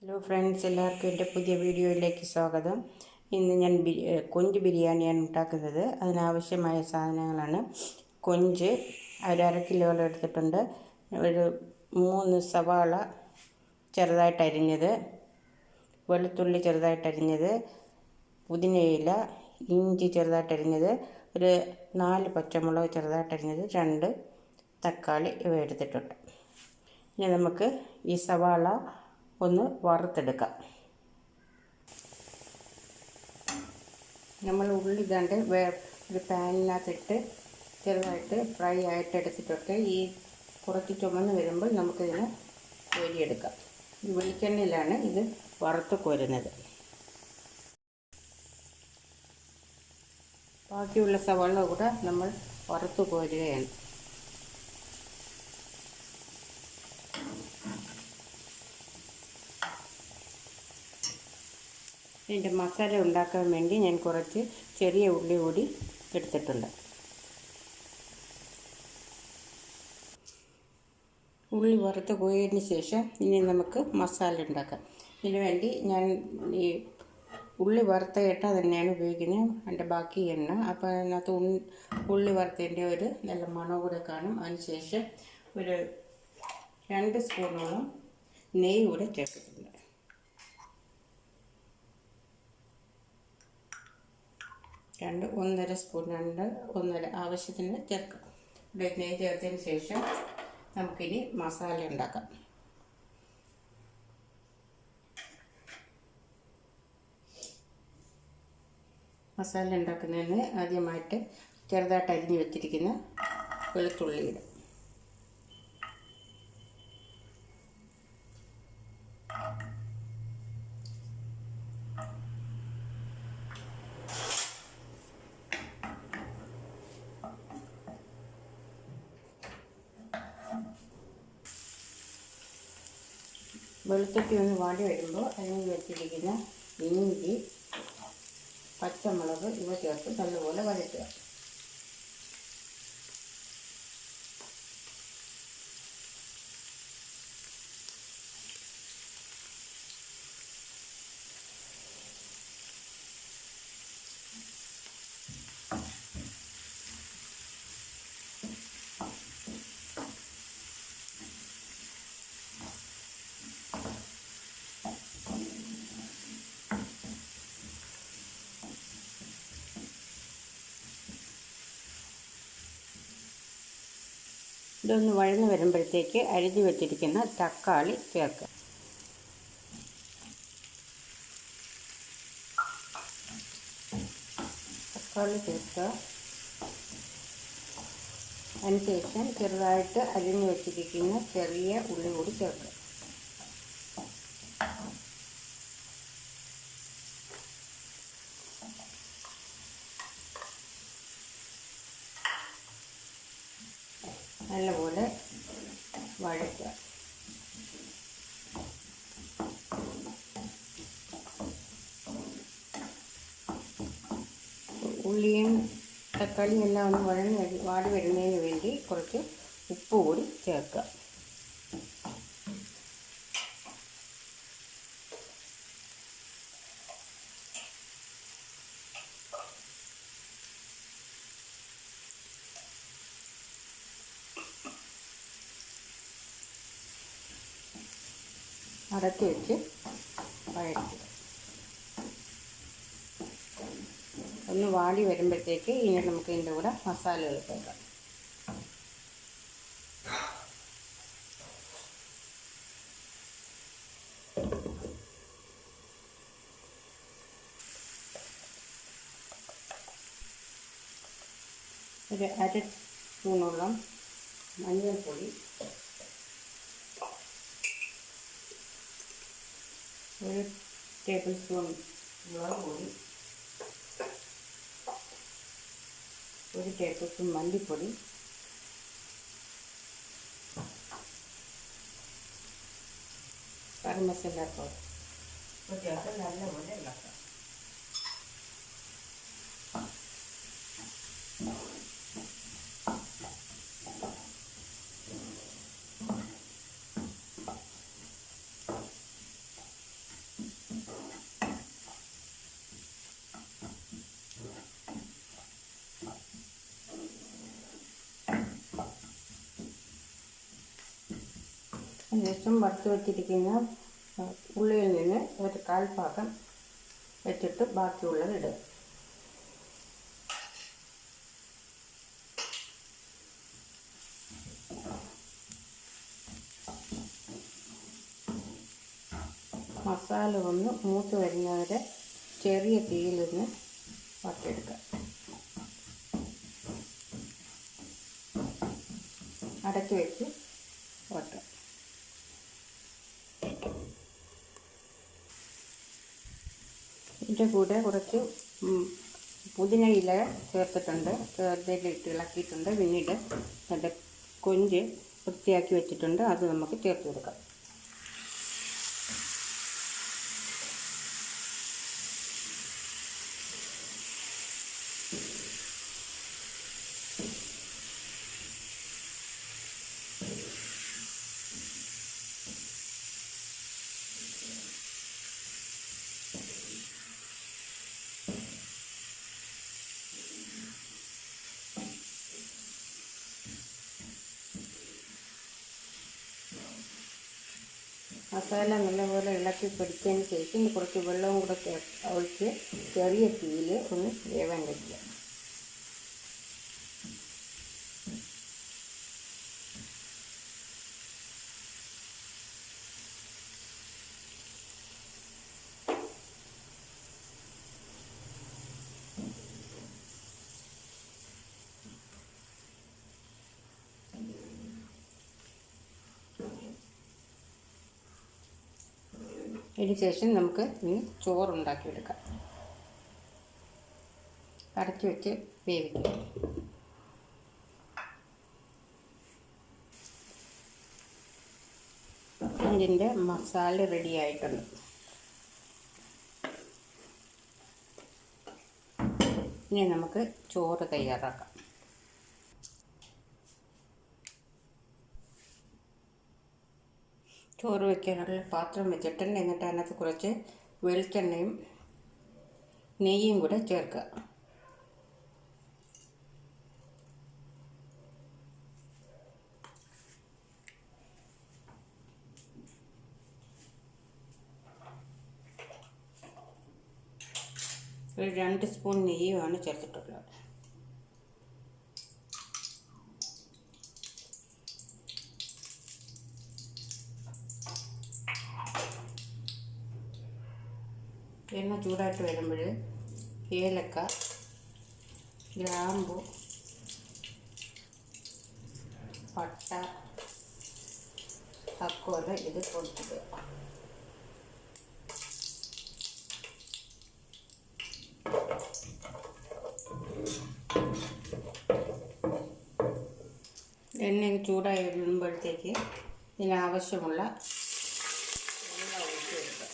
Hello friends, എല്ലാവർക്കും എൻ്റെ പുതിയ വീഡിയോയിലേക്ക് സ്വാഗതം. ഇന്ന് ഞാൻ കൊഞ്ച് ബിരിയാണിയാണ് ഉണ്ടാക്കുന്നത്. അതിനാവശ്യമായ സാധനങ്ങളാണ്: കൊഞ്ച് അര കിലോളം എടുത്തിട്ടുണ്ട്, ഒരു 3 സവാള ചെറുതായിട്ട് അരിഞ്ഞത്, വെളുത്തുള്ളി ചെറുതായിട്ട് അരിഞ്ഞത്, പുതിനയില, ഇഞ്ചി ചെറുതായിട്ട് അരിഞ്ഞത്, ഒരു 4 പച്ചമുളക് ചെറുതായിട്ട് അരിഞ്ഞത്, 2 തക്കാളി ഇവ എടുത്തിട്ടുണ്ട്. ഇനി നമുക്ക് ഈ സവാള ഒന്ന് വറുത്തെടുക്കാം. നമ്മൾ ഉള്ളി കണ്ട് ഒരു പാനിനകത്തിട്ട് ചെറുതായിട്ട് ഫ്രൈ ആയിട്ട് എടുത്തിട്ടൊക്കെ ഈ കുറച്ച് ചുമന്ന് വരുമ്പോൾ നമുക്കിതിനെ കോരിയെടുക്കാം. ഈ വെളിച്ചെണ്ണയിലാണ് ഇത് വറുത്ത് കോരുന്നത്. ബാക്കിയുള്ള സവാള കൂടെ നമ്മൾ വറുത്ത് കോരുകയാണ്. ഇതിൻ്റെ മസാല ഉണ്ടാക്കാൻ വേണ്ടി ഞാൻ കുറച്ച് ചെറിയ ഉള്ളി കൂടി എടുത്തിട്ടുണ്ട്. ഉള്ളി വറുത്ത് കോരിയതിന് ശേഷം ഇനി നമുക്ക് മസാല ഉണ്ടാക്കാം. ഇതിനു വേണ്ടി ഞാൻ ഈ ഉള്ളി വറുത്ത എണ്ണ തന്നെയാണ് ഉപയോഗിക്കുന്നത്. അതിൻ്റെ ബാക്കി എണ്ണ, അപ്പോൾ അതിനകത്ത് ഉള്ളി വറുത്തതിൻ്റെ ഒരു നല്ല മണം കൂടെ കാണും. അതിനുശേഷം ഒരു 2 സ്പൂണോളം നെയ്യ് കൂടെ ചേർത്തിട്ടുണ്ട്. 1.5 സ്പൂൺ, 1.5 ആവശ്യത്തിന് ചേർക്കാം. ഇവിടെ നെയ്യ് ചേർത്തതിന് ശേഷം നമുക്കിനി മസാല ഉണ്ടാക്കാം. മസാല ഉണ്ടാക്കുന്നതിന് ആദ്യമായിട്ട് ചെറുതായിട്ട് അരിഞ്ഞ് വെച്ചിരിക്കുന്ന വെളുത്തുള്ളി ഇടും. വെളുത്തുള്ളി ഒന്ന് വാടി വരുമ്പോൾ അതിന് വെച്ചിരിക്കുന്ന ഇഞ്ചി, പച്ചമുളക് ഇവ ചേർത്ത് നല്ലപോലെ വഴറ്റുക. ഇതൊന്ന് വഴന്ന് വരുമ്പോഴത്തേക്ക് അരിഞ്ഞു വെച്ചിരിക്കുന്ന തക്കാളി ചേർക്കുക. തക്കാളി ചേർക്കുക. അതിനുശേഷം ചെറുതായിട്ട് അരിഞ്ഞു വെച്ചിരിക്കുന്ന ചെറിയ ഉള്ളി കൂടി ചേർക്കുക. നല്ലപോലെ വഴറ്റുക. ഉള്ളിയും തക്കാളിയും എല്ലാം ഒന്ന് വാടി വരുന്നതിന് വേണ്ടി കുറച്ച് ഉപ്പ് കൂടി ചേർക്കുക. അടച്ചു വെച്ച് വഴറ്റുക. ഒന്ന് വാടി വരുമ്പോഴത്തേക്ക് ഇനി നമുക്ക് ഇതിൻ്റെ കൂടെ മസാലകൾ ചേർക്കാം. ഒരു 1/2 സ്പൂണോളം മഞ്ഞൾപ്പൊടി, 1 ടേബിൾ സ്പൂൺ മുളക് പൊടി, 1 ടേബിൾ സ്പൂൺ മല്ലിപ്പൊടി, ഗരം മസാല പൗഡർ ചേർത്ത് നല്ലപോലെ ഇളക്കാം. ശേഷം വറുത്ത് വെച്ചിരിക്കുന്ന ഉള്ളിയിൽ നിന്ന് ഒരു 1/4 ഭാഗം വെച്ചിട്ട് ബാക്കിയുള്ളത് ഇടുക. മസാല ഒന്ന് മൂത്ത് വരുന്നവരെ ചെറിയ തീയിൽ നിന്ന് വറുത്തെടുക്കുക. അടച്ചു വെച്ച് വറുക്കുക. ഇതിൻ്റെ കൂടെ കുറച്ച് പുതിന ഇല ചേർത്തിട്ടുണ്ട്, ഇതിലിട്ട് ഇളക്കിയിട്ടുണ്ട്. പിന്നീട് അതിൻ്റെ കൊഞ്ച് വൃത്തിയാക്കി വെച്ചിട്ടുണ്ട്, അത് നമുക്ക് ചേർത്ത് കൊടുക്കാം. മസാല നല്ലപോലെ ഇളക്കി പിടിച്ചതിന് ശേഷം കുറച്ച് വെള്ളവും കൂടെ ഒഴിച്ച് ചെറിയ തീയിൽ ഒന്ന് വേവാൻ വയ്ക്കുക. അതിനുശേഷം നമുക്ക് ഇനി ചോറുണ്ടാക്കിയെടുക്കാം. അടച്ചു വെച്ച് വേവിക്കുക. ഇതിൻ്റെ മസാല റെഡി ആയിട്ടുണ്ട്. ഇനി നമുക്ക് ചോറ് തയ്യാറാക്കാം. ചോറ് വയ്ക്കാനുള്ള പാത്രം വെച്ചിട്ടുണ്ട്. എന്നിട്ട് അതിനകത്ത് കുറച്ച് വെളിച്ചെണ്ണയും നെയ്യും കൂടെ ചേർക്കുക. ഒരു 2 സ്പൂൺ നെയ്യുമാണ് ചേർത്തിട്ടുള്ളത്. എണ്ണ ചൂടായിട്ട് വരുമ്പോൾ ഏലക്ക, ഗ്രാമ്പു, പട്ട, തക്കോല ഇത് പൊടിച്ചിടുക. എണ്ണ ചൂടായി വരുമ്പോഴത്തേക്ക് ഇതിനാവശ്യമുള്ള വെള്ളം ഒഴിച്ച് കൊടുക്കുക.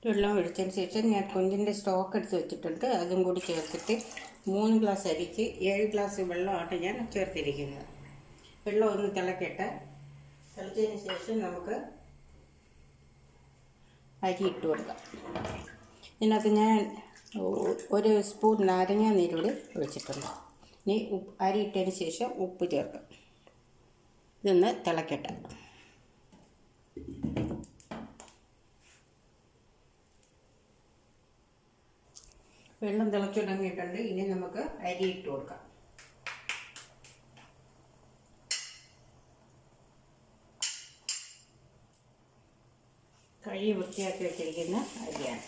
വെള്ളം ഒഴിച്ചതിന് ശേഷം ഞാൻ കൊഞ്ചിൻ്റെ സ്റ്റോക്ക് എടുത്ത് വെച്ചിട്ടുണ്ട്. അതും കൂടി ചേർത്തിട്ട് 3 ഗ്ലാസ് അരിക്ക് 7 ഗ്ലാസ് വെള്ളമാണ് ഞാൻ ചേർത്തിരിക്കുന്നത്. വെള്ളം ഒന്ന് തിളക്കട്ടെ. തിളച്ചതിന് ശേഷം നമുക്ക് അരി ഇട്ട് കൊടുക്കാം. ഇതിനകത്ത് ഞാൻ 1 സ്പൂൺ നാരങ്ങ നീരൂടി ഒഴിച്ചിട്ടുണ്ട്. ഇനി അരി ഇട്ടതിന് ശേഷം ഉപ്പ് ചേർക്കാം. ഇതൊന്ന് തിളക്കട്ടെ. വെള്ളം തിളച്ചു തുടങ്ങിയിട്ടുണ്ട്. ഇനി നമുക്ക് അരി ഇട്ട് കൊടുക്കാം. കഴുകി വൃത്തിയാക്കി വെച്ചിരിക്കുന്ന അരിയാണ്.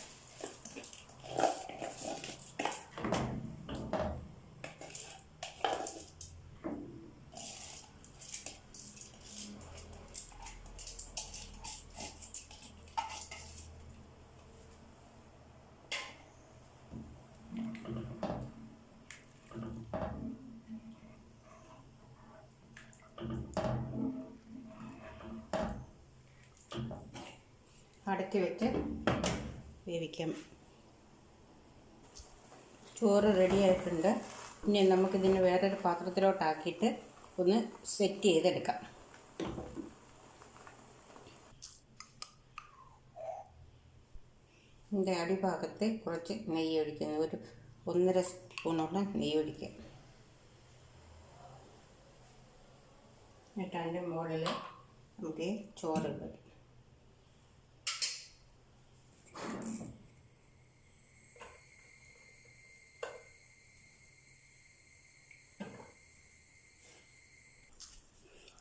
അടച്ച് വെച്ച് വേവിക്കാം. ചോറ് റെഡി ആയിട്ടുണ്ട്. ഇനി നമുക്കിതിന് വേറൊരു പാത്രത്തിലോട്ടാക്കിയിട്ട് ഒന്ന് സെറ്റ് ചെയ്തെടുക്കാം. ഇതിൻ്റെ അടിഭാഗത്ത് കുറച്ച് നെയ്യ് ഒഴിക്കുന്നു. ഒരു 1.5 സ്പൂണോളം നെയ്യ് ഒഴിക്കുക. എന്നിട്ട് അതിൻ്റെ മുകളിൽ നമുക്ക് ചോറ് ഇടും.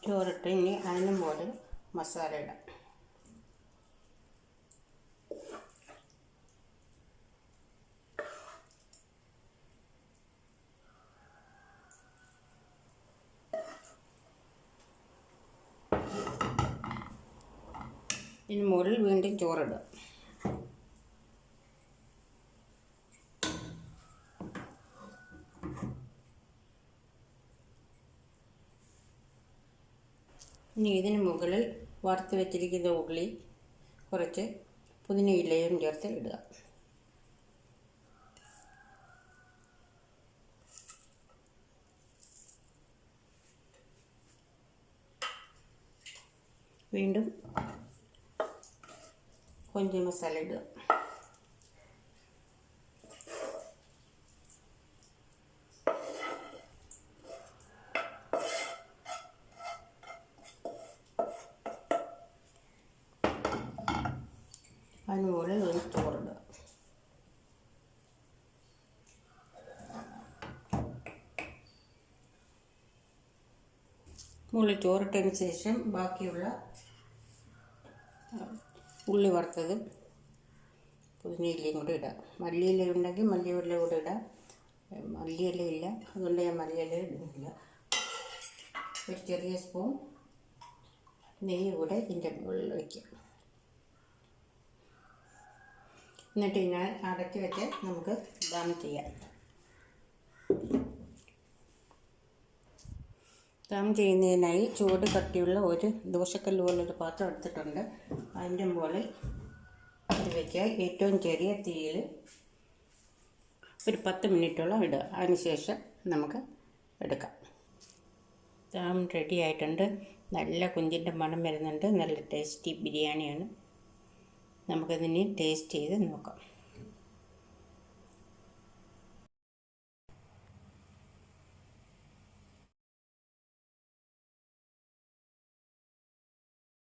ചോറിട്ട് ഇനി അതിന് മുകളിൽ മസാല ഇടാം. ഇതിന് മുകളിൽ വീണ്ടും ചോറിടുക. ഇനി ഇതിന് മുകളിൽ വറുത്ത് വെച്ചിരിക്കുന്ന ഉള്ളി കുറച്ച് പുതിനയിലയും ചേർത്ത് ഇടുക. വീണ്ടും കൊഞ്ച് മസാല ഇടുക. അതിന് മുകളിൽ ഒരു ചോറിടുക. മുകളിൽ ചോറിട്ടതിന് ശേഷം ബാക്കിയുള്ള ഉള്ളി വറുത്തതും പുതിനയിലയും കൂടെ ഇടാം. മല്ലിയില ഉണ്ടെങ്കിൽ മല്ലിയില കൂടെ ഇടാം. മല്ലിയില ഇല്ല, അതുകൊണ്ട് ഞാൻ മല്ലിയില ഇടുന്നില്ല. ഒരു ചെറിയ സ്പൂൺ നെയ്യ് കൂടെ ഇതിൻ്റെ മുകളിൽ വയ്ക്കാം. എന്നിട്ട് ഞാൻ അടച്ച് വെച്ച് നമുക്ക് ദം ചെയ്യാം. ദം ചെയ്യുന്നതിനായി ചൂട് കട്ടിയുള്ള ഒരു ദോശക്കല്ല് പോലൊരു പാത്രം എടുത്തിട്ടുണ്ട്. അതിൻ്റെ മുകളിൽ അത് വയ്ക്കുക. ഏറ്റവും ചെറിയ തീയിൽ ഒരു 10 മിനിറ്റോളം ഇടുക. അതിനുശേഷം നമുക്ക് എടുക്കാം. ദം റെഡി ആയിട്ടുണ്ട്. നല്ല കൊഞ്ചിൻ്റെ മണം വരുന്നുണ്ട്. നല്ല ടേസ്റ്റി ബിരിയാണിയാണ്. നമുക്കതിനെ ടേസ്റ്റ് ചെയ്ത് നോക്കാം.